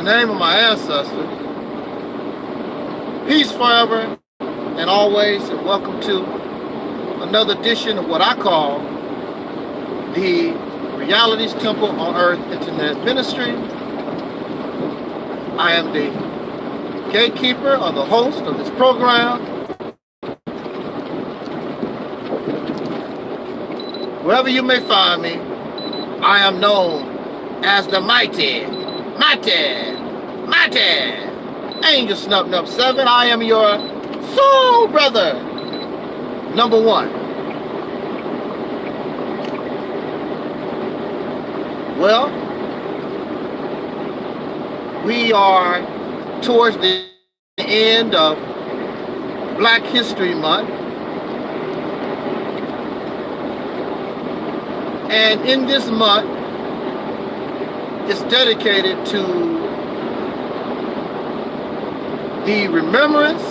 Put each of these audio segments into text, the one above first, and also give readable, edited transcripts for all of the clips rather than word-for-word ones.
name of my ancestors. Peace forever and always, and welcome to another edition of what I call the Reality's Temple on Earth Internet Ministry. I am the gatekeeper or the host of this program. Wherever you may find me, I am known as the mighty Angel Snub 7. I am your soul brother, number one. Well, we are towards the end of Black History Month. And in this month, it's dedicated to the remembrance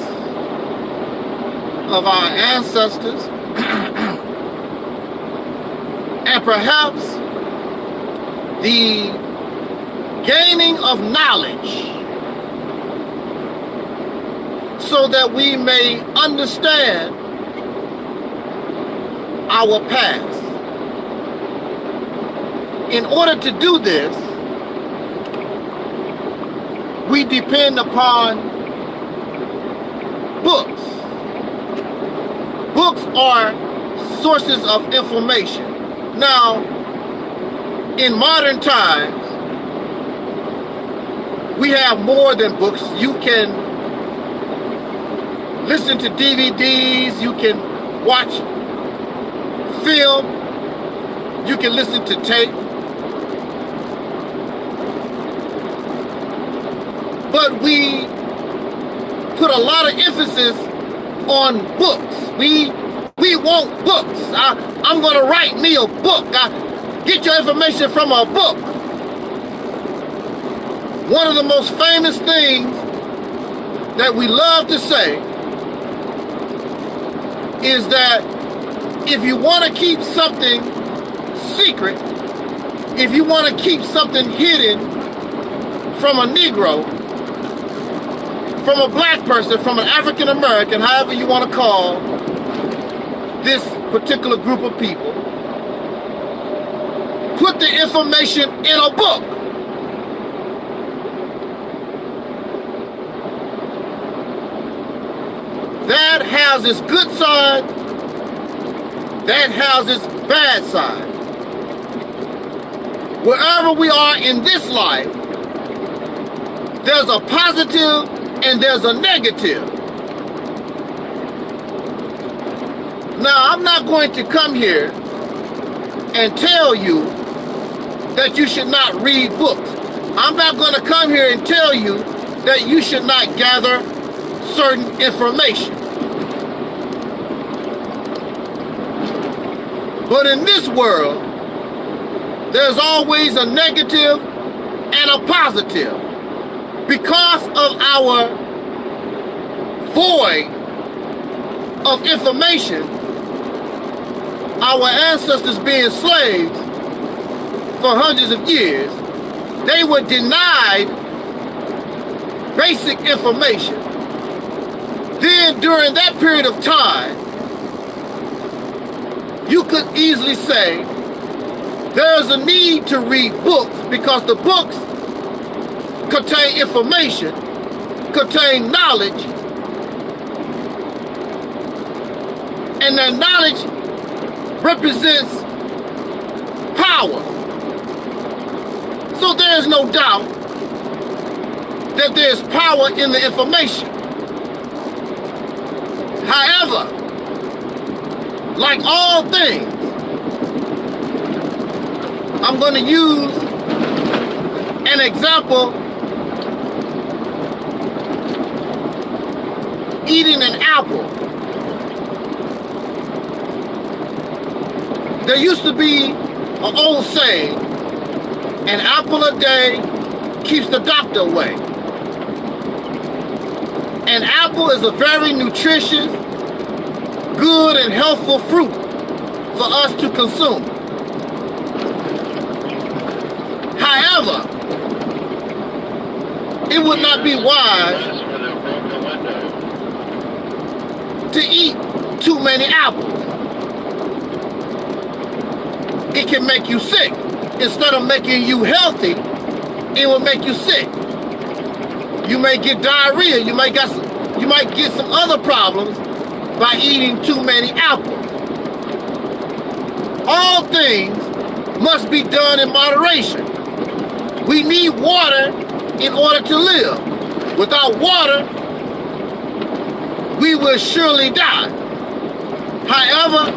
of our ancestors and perhaps the gaining of knowledge so that we may understand our past. In order to do this, we depend upon books. Books are sources of information. Now, in modern times, we have more than books. You can listen to DVDs, you can watch film, you can listen to tape. But we put a lot of emphasis on books. We want books. I'm going to write me a book. Get your information from a book. One of the most famous things that we love to say is that if you want to keep something secret, if you want to keep something hidden from a Negro, from a black person, from an African American, however you want to call this particular group of people, put the information in a book. That has its good side, that has its bad side. Wherever we are in this life, there's a positive and there's a negative. Now, I'm not going to come here and tell you that you should not read books. I'm not going to come here and tell you that you should not gather certain information. But in this world, there's always a negative and a positive. Because of our void of information, our ancestors being slaves for hundreds of years, they were denied basic information. Then during that period of time, you could easily say there's a need to read books because the books contain information, contain knowledge, and that knowledge represents power. So there is no doubt that there is power in the information. However, like all things, I'm going to use an example. Eating an apple. There used to be an old saying, an apple a day keeps the doctor away. An apple is a very nutritious, good and healthful fruit for us to consume. However, it would not be wise to eat too many apples. It can make you sick. Instead of making you healthy, it will make you sick. You may get diarrhea. You might get some other problems by eating too many apples. All things must be done in moderation. We need water in order to live. Without water, we will surely die. However,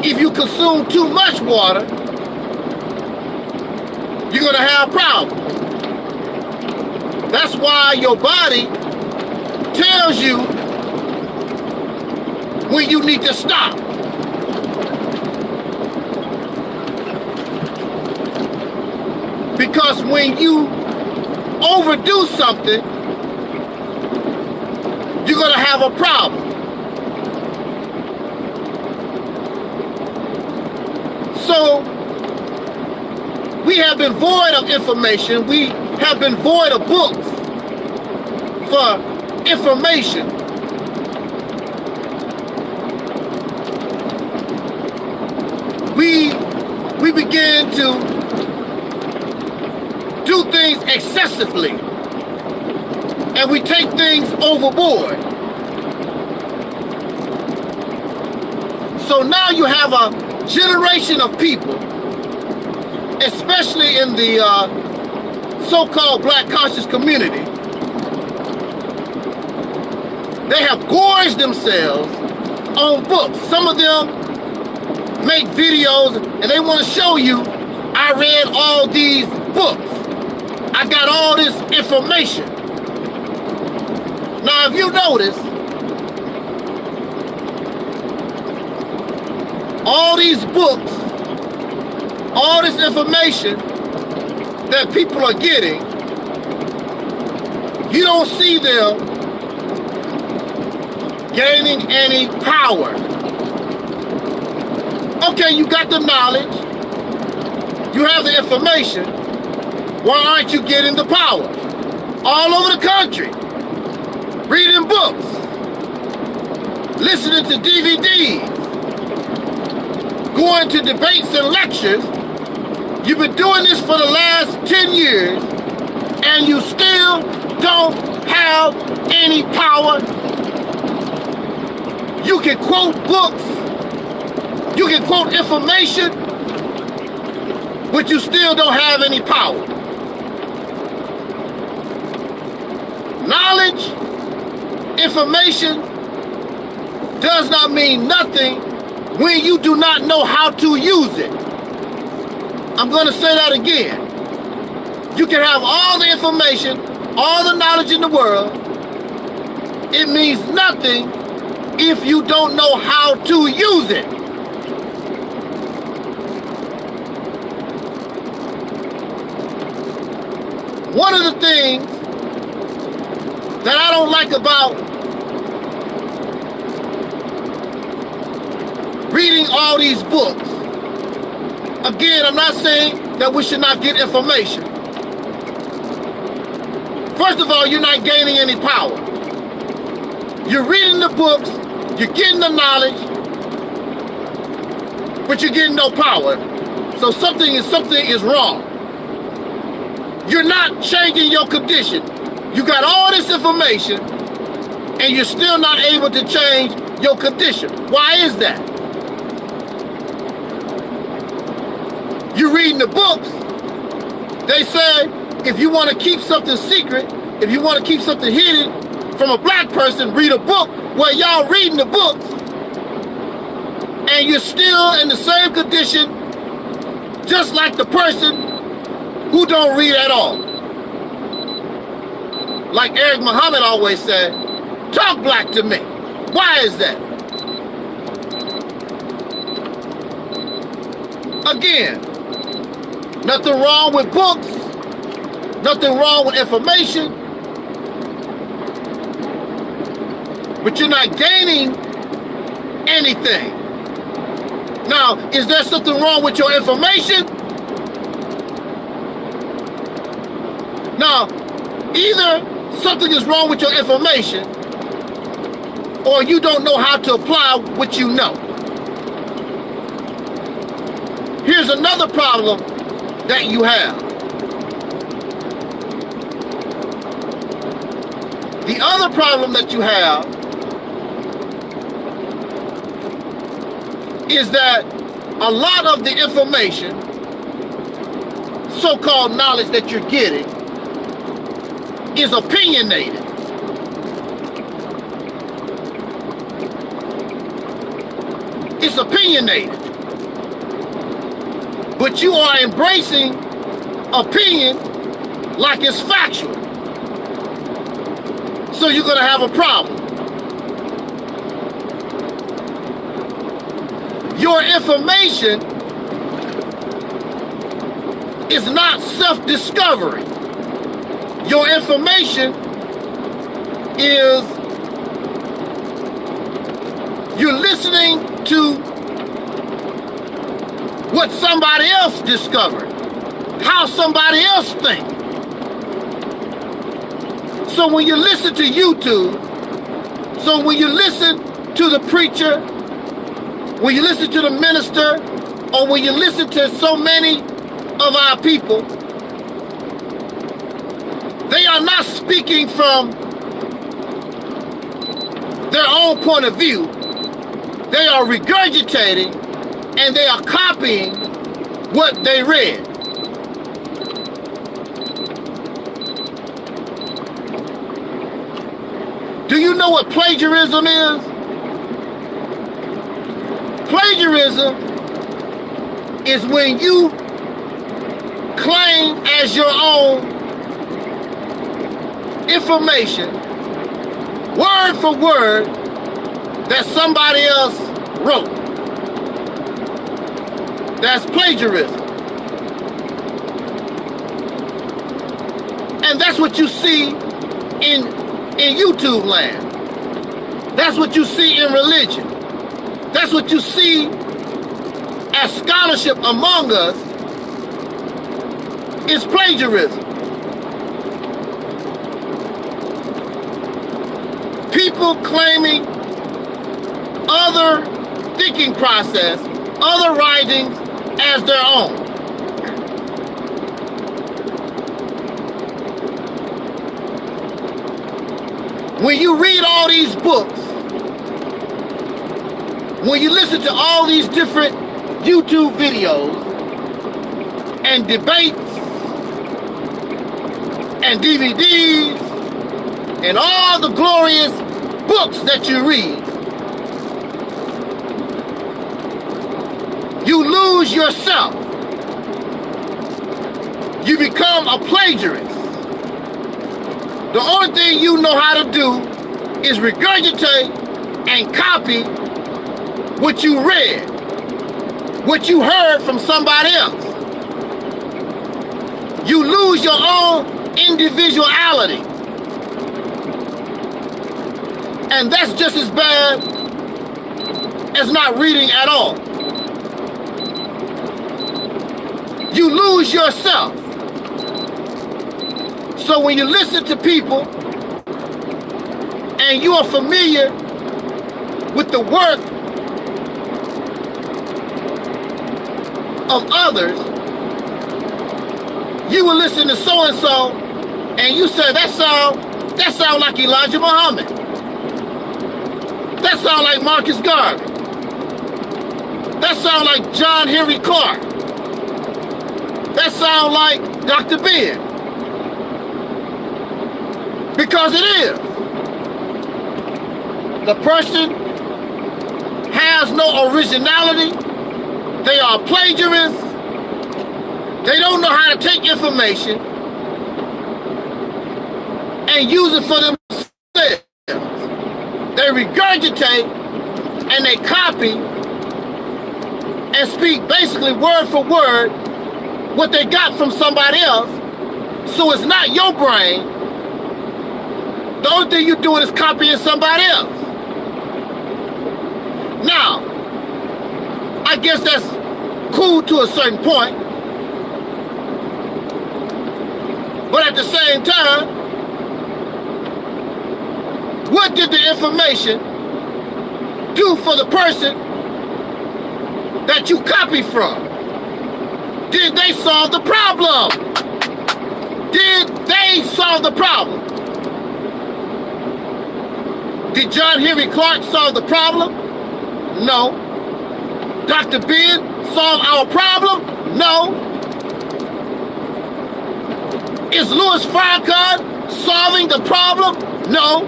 if you consume too much water, you're going to have problems. That's why your body tells you when you need to stop. Because when you overdo something, you're going to have a problem. So, we have been void of information. We have been void of books for information. We begin to do things excessively, and we take things overboard. So now you have a generation of people, especially in the so-called black conscious community. They have gorged themselves on books. Some of them make videos and they want to show you, I read all these books. I got all this information. Now, if you notice, all these books, all this information that people are getting, you don't see them gaining any power. Okay, you got the knowledge, you have the information, why aren't you getting the power? All over the country, reading books, listening to DVDs, going to debates and lectures. You've been doing this for the last 10 years, and you still don't have any power. You can quote books, you can quote information, but you still don't have any power. Knowledge, information does not mean nothing when you do not know how to use it. I'm going to say that again. You can have all the information, all the knowledge in the world. It means nothing if you don't know how to use it. One of the things that I don't like about reading all these books, again, I'm not saying that we should not get information. First of all, you're not gaining any power. You're reading the books, you're getting the knowledge, but you're getting no power. So something is wrong. You're not changing your condition. You got all this information, and you're still not able to change your condition. Why is that? You're reading the books. They say if you want to keep something secret, if you want to keep something hidden from a black person, read a book. Well, y'all reading the books, and you're still in the same condition, just like the person who don't read at all. Like Eric Muhammad always said, talk black to me. Why is that? Again, nothing wrong with books, nothing wrong with information, but you're not gaining anything. Now, is there something wrong with your information? Now, either something is wrong with your information, or you don't know how to apply what you know. Here's another problem that you have. The other problem that you have is that a lot of the information, so-called knowledge that you're getting, is opinionated. It's opinionated. But you are embracing opinion like it's factual. So you're going to have a problem. Your information is not self-discovery. Your information is you're listening to what somebody else discovered, how somebody else thinks. So when you listen to YouTube, so when you listen to the preacher, when you listen to the minister, or when you listen to so many of our people, they are not speaking from their own point of view. They are regurgitating and they are copying what they read. Do you know what plagiarism is? Plagiarism is when you claim as your own information, word for word, that somebody else wrote. That's plagiarism. And that's what you see in YouTube land. That's what you see in religion. That's what you see as scholarship among us is plagiarism. People claiming other thinking process, other writings as their own. When you read all these books, when you listen to all these different YouTube videos and debates and DVDs and all the glorious books that you read, you lose yourself. You become a plagiarist. The only thing you know how to do is regurgitate and copy what you read, what you heard from somebody else. You lose your own individuality. And that's just as bad as not reading at all. You lose yourself. So when you listen to people and you are familiar with the work of others, you will listen to so-and-so and you say, that sound like Elijah Muhammad. That sound like Marcus Garvey. That sound like John Henry Clark. That sound like Dr. Ben. Because it is. The person has no originality. They are plagiarists. They don't know how to take information and use it for themselves. They regurgitate and they copy and speak basically word for word what they got from somebody else. So it's not your brain. The only thing you're doing is copying somebody else. Now, I guess that's cool to a certain point. But at the same time, what did the information do for the person that you copy from? Did they solve the problem? Did they solve the problem? Did John Henry Clark solve the problem? No. Dr. Ben solve our problem? No. Is Louis Farrakhan solving the problem? No.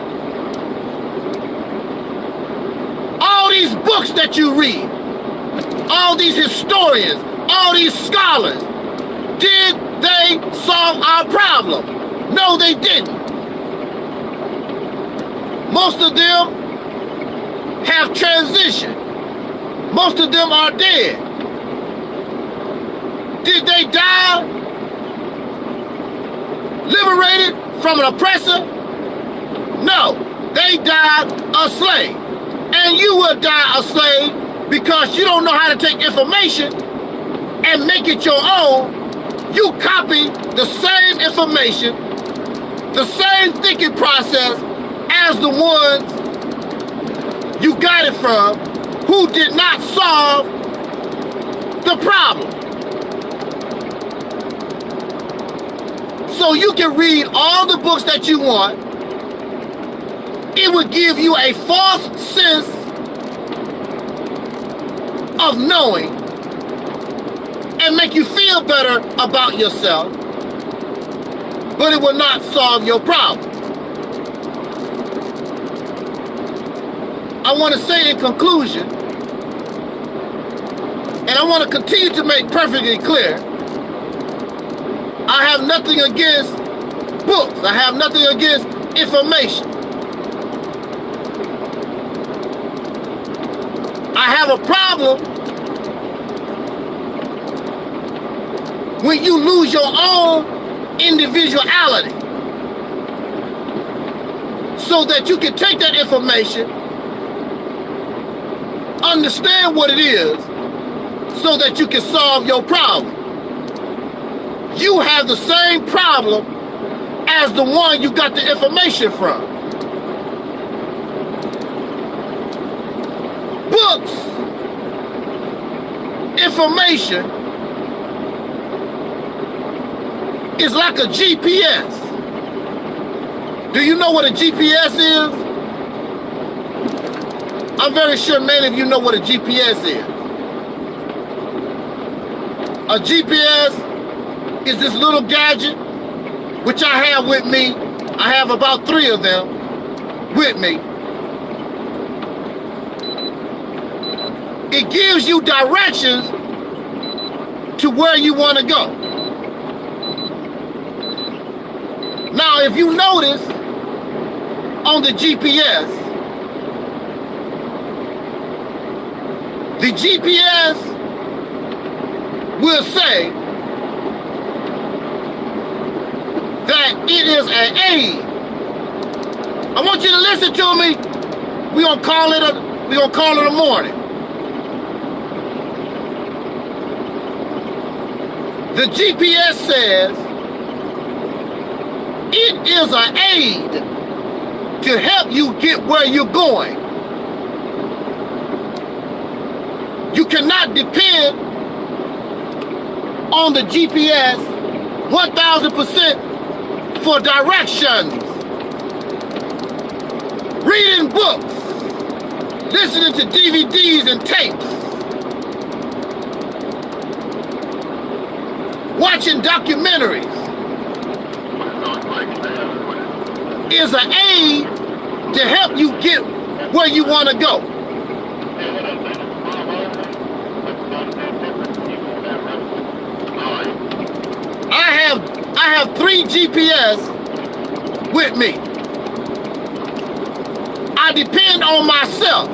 All these books that you read, all these historians, all these scholars, did they solve our problem? No, they didn't. Most of them have transitioned. Most of them are dead. Did they die liberated from an oppressor? No, they died a slave. And you will die a slave because you don't know how to take information and make it your own. You copy the same information, the same thinking process as the ones you got it from who did not solve the problem. So you can read all the books that you want. It would give you a false sense of knowing and make you feel better about yourself, but it will not solve your problem. I want to say in conclusion, and I want to continue to make perfectly clear, I have nothing against books. I have nothing against information. I have a problem when you lose your own individuality so that you can take that information, understand what it is, so that you can solve your problem. You have the same problem as the one you got the information from. Books, information is like a GPS. Do you know what a GPS is? I'm very sure many of you know what a GPS is. A GPS is this little gadget, which I have with me. I have about 3 of them with me. It gives you directions to where you want to go. Now, if you notice on the GPS will say that it is an aid. I want you to listen to me. We're gonna call it a morning. The GPS says it is an aid to help you get where you're going. You cannot depend on the GPS 1000% for directions. Reading books, listening to DVDs and tapes, watching documentaries is an aid to help you get where you want to go. I have 3 GPS with me. I depend on myself.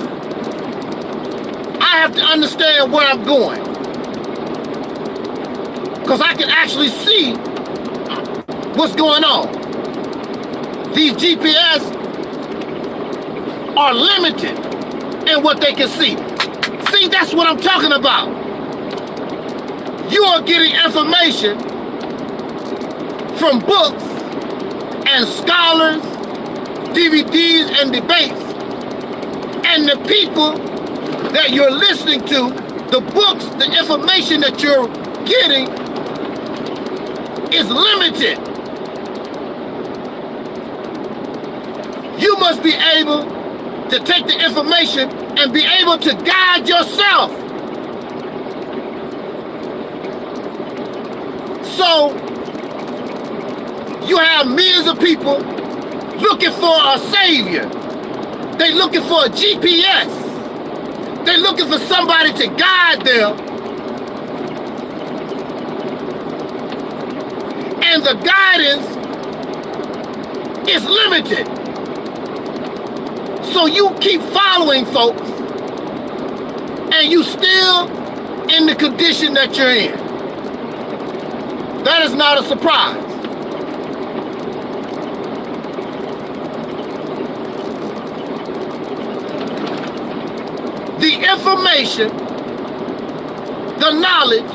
I have to understand where I'm going, because I can actually see what's going on. These GPS are limited in what they can see. See, that's what I'm talking about. You are getting information from books and scholars, DVDs and debates, and the people that you're listening to, the books, the information that you're getting is limited. You must be able to take the information and be able to guide yourself. So you have millions of people looking for a savior. They're looking for a GPS. They're looking for somebody to guide them. And the guidance is limited. So you keep following folks, and you still in the condition that you're in. That is not a surprise. The information, the knowledge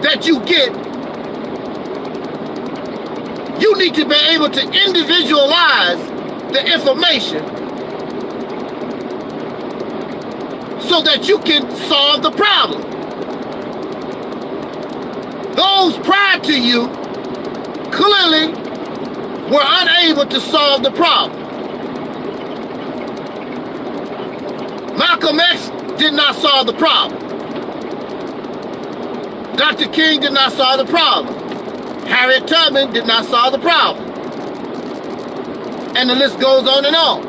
that you get, you need to be able to individualize the information so that you can solve the problem. Those prior to you clearly were unable to solve the problem. Malcolm X did not solve the problem. Dr. King did not solve the problem. Harriet Tubman did not solve the problem. And the list goes on and on.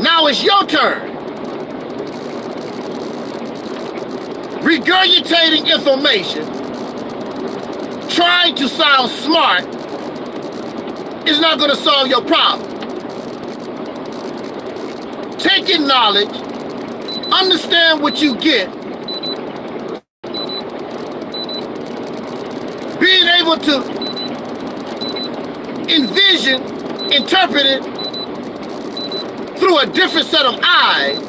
Now it's your turn. Regurgitating information, trying to sound smart, is not going to solve your problem. Taking knowledge, understand what you get, being able to envision, interpret it through a different set of eyes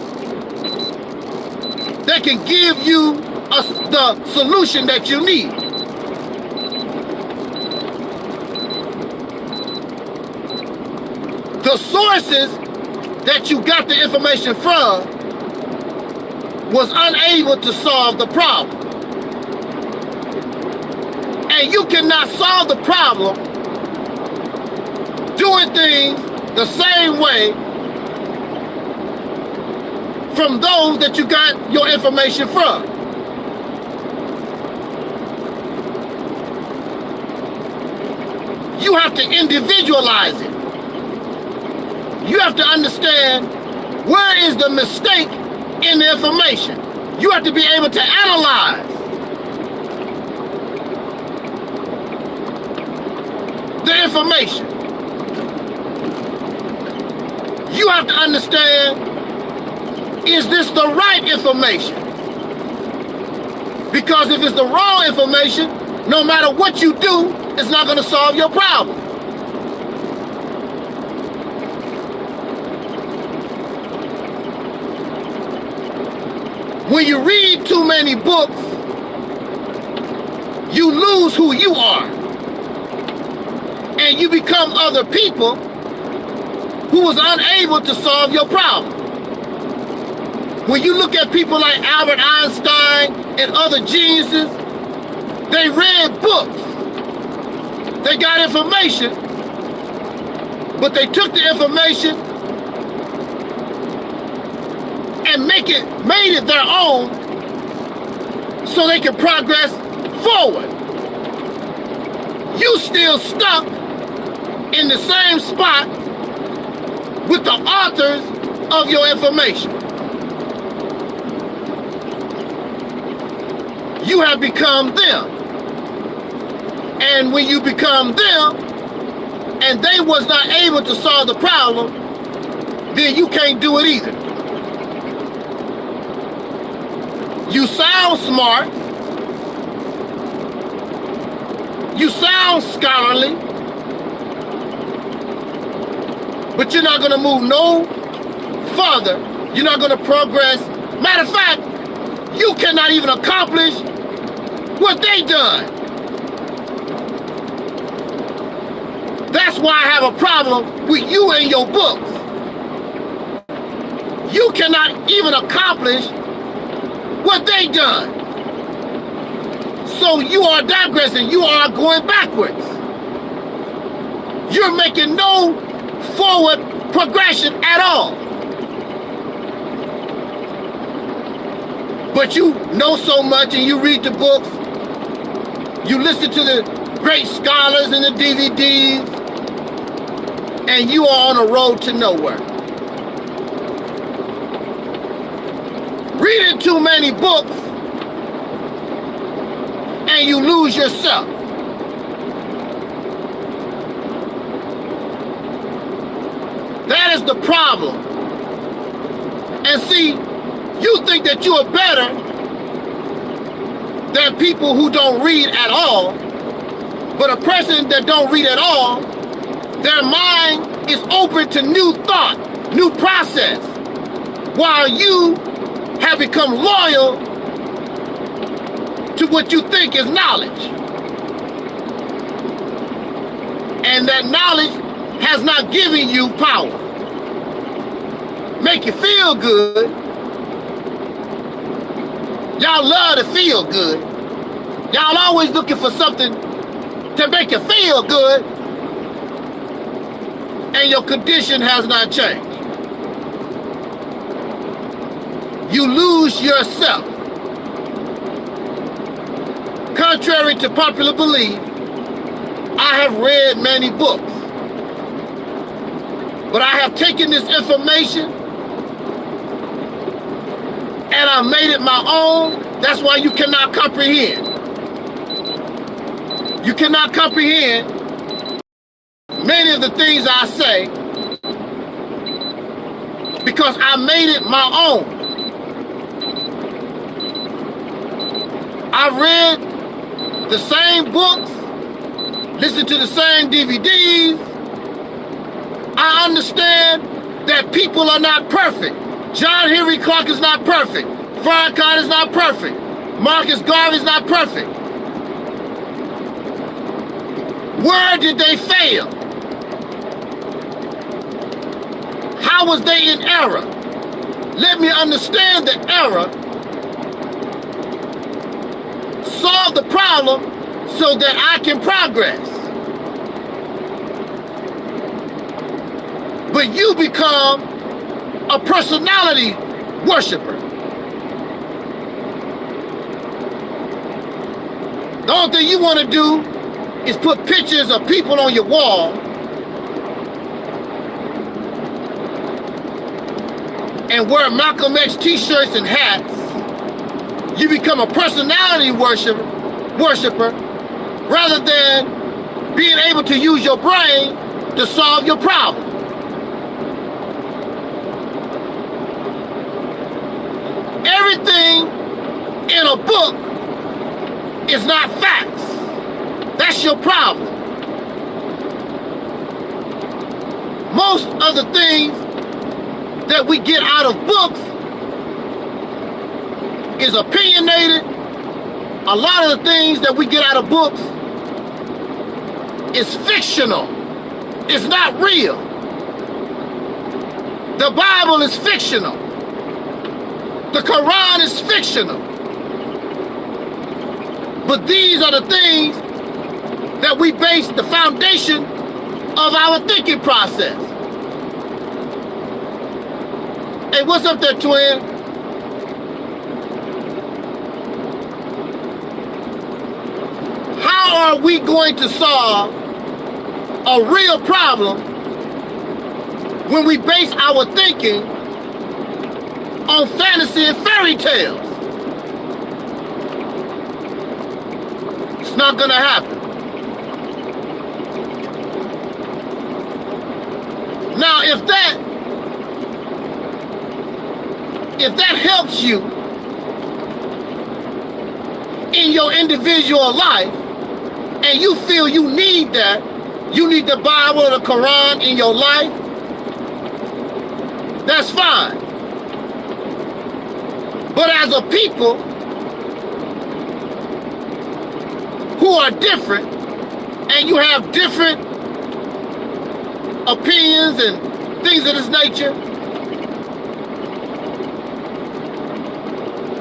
that can give you the solution that you need. The sources that you got the information from was unable to solve the problem. And you cannot solve the problem doing things the same way from those that you got your information from. You have to individualize it. You have to understand where is the mistake in the information. You have to be able to analyze the information. You have to understand, is this the right information? Because if it's the wrong information, no matter what you do, it's not going to solve your problem. When you read too many books, you lose who you are. And you become other people who was unable to solve your problem. When you look at people like Albert Einstein and other geniuses, they read books. They got information, but they took the information and made it their own so they can progress forward. You still stuck in the same spot with the authors of your information. You have become them. And when you become them, and they was not able to solve the problem, then you can't do it either. You sound smart. You sound scholarly. But you're not going to move no further. You're not going to progress. Matter of fact, you cannot even accomplish what they done. That's why I have a problem with you and your books. You cannot even accomplish what they done. So you are digressing. You are going backwards. You're making no forward progression at all. But you know so much and you read the books. You listen to the great scholars and the DVDs. And you are on a road to nowhere. Reading too many books and you lose yourself. That is the problem. And see, you think that you are better than people who don't read at all, but a person that don't read at all, their mind is open to new thought, new process, while you have become loyal to what you think is knowledge. And that knowledge has not given you power. Make you feel good. Y'all love to feel good. Y'all always looking for something to make you feel good. And your condition has not changed. You lose yourself. Contrary to popular belief, I have read many books. But I have taken this information and I made it my own. That's why you cannot comprehend. You cannot comprehend many of the things I say because I made it my own. I read the same books, listened to the same DVDs. I understand that people are not perfect. John Henry Clark is not perfect. Farrakhan is not perfect. Marcus Garvey is not perfect. Where did they fail? How was they in error? Let me understand the error. Solve the problem so that I can progress. But you become a personality worshiper. The only thing you want to do is put pictures of people on your wall and wear Malcolm X t-shirts and hats. You become a personality worshiper rather than being able to use your brain to solve your problem. Everything in a book is not facts. That's your problem. Most of the things that we get out of books is opinionated. A lot of the things that we get out of books is fictional. It's not real. The Bible is fictional. The Quran is fictional. But these are the things that we base the foundation of our thinking process. Hey, what's up there, twin? How are we going to solve a real problem when we base our thinking on fantasy and fairy tales? It's not gonna happen. Now, if that helps you in your individual life, and you feel you need that, you need the Bible or the Quran in your life, that's fine. But as a people, who are different, and you have different opinions and things of this nature,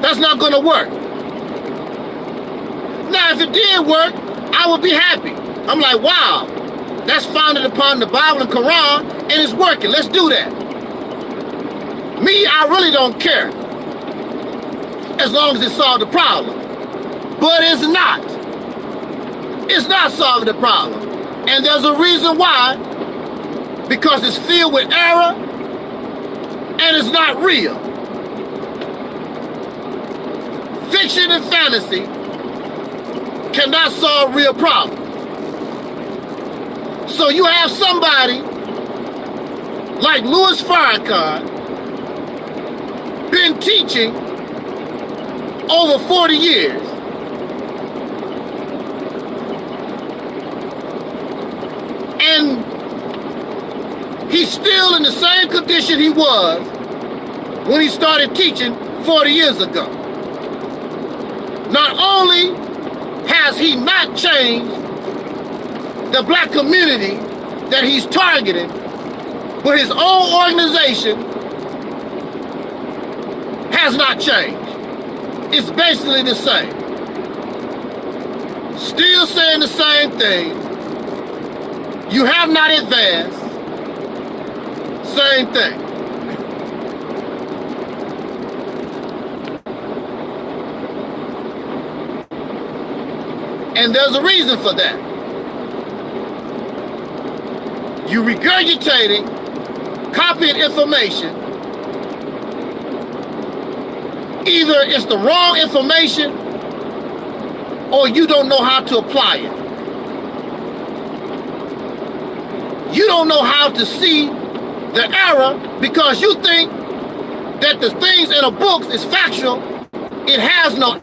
that's not going to work. Now, if it did work, I would be happy. I'm like, wow, that's founded upon the Bible and Quran, and it's working. Let's do that. Me, I really don't care, as long as it solves the problem. But it's not. It's not solving the problem. And there's a reason why. Because it's filled with error, and it's not real. Fiction and fantasy cannot solve real problems. So you have somebody like Louis Farrakhan been teaching over 40 years. And he's still in the same condition he was when he started teaching 40 years ago. Not only has he not changed the black community that he's targeting, but his own organization has not changed. It's basically the same. Still saying the same thing. You have not advanced. Same thing. And there's a reason for that. You regurgitating, copying information. Either it's the wrong information or you don't know how to apply it. You don't know how to see the error because you think that the things in a book is factual. It has no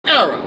error.